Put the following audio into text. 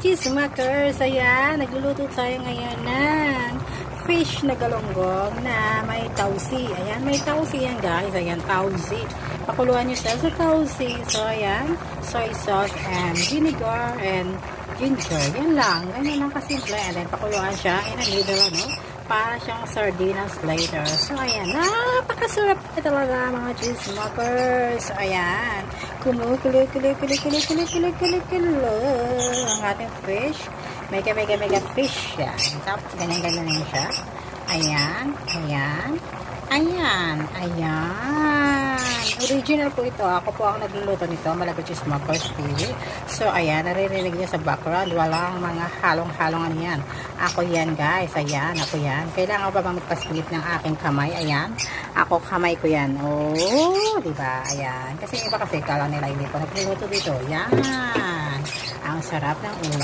chismakers, ayan, nagluluto tayo ngayon ng fish na galonggong na may tausi. Ayan, may tausi yan guys. Ayan, tausi. Pakuluan nyo siya sa tausi. So, ayan, soy sauce and vinegar and ginger. Yan lang. Ganyan lang kasimple. And then, pakuluan siya in the middle, ano? Para siyang sardinas later. So, ayan. Napakasarap talaga mga chismakers. So, ayan. Kumukulo ang ating fish. Mega fish yan. Tapos, ganyan-ganyan lang siya. Ayan. Ayan. Ayan. Ayan. Original po ito. Ako po ang nagluluto nito. Malapit Chismakers TV. So, ayan. Naririnig niyo sa background. Walang mga halong-halongan yan. Ako yan, guys. Ayan. Ako yan. Kailangan ba bang magpasilip ng aking kamay? Ayan. Ako, kamay ko yan. Oh, diba? Ayan. Kasi iba kasi kala nila hindi po nagluluto dito. Yan. Ang sarap ng ulam.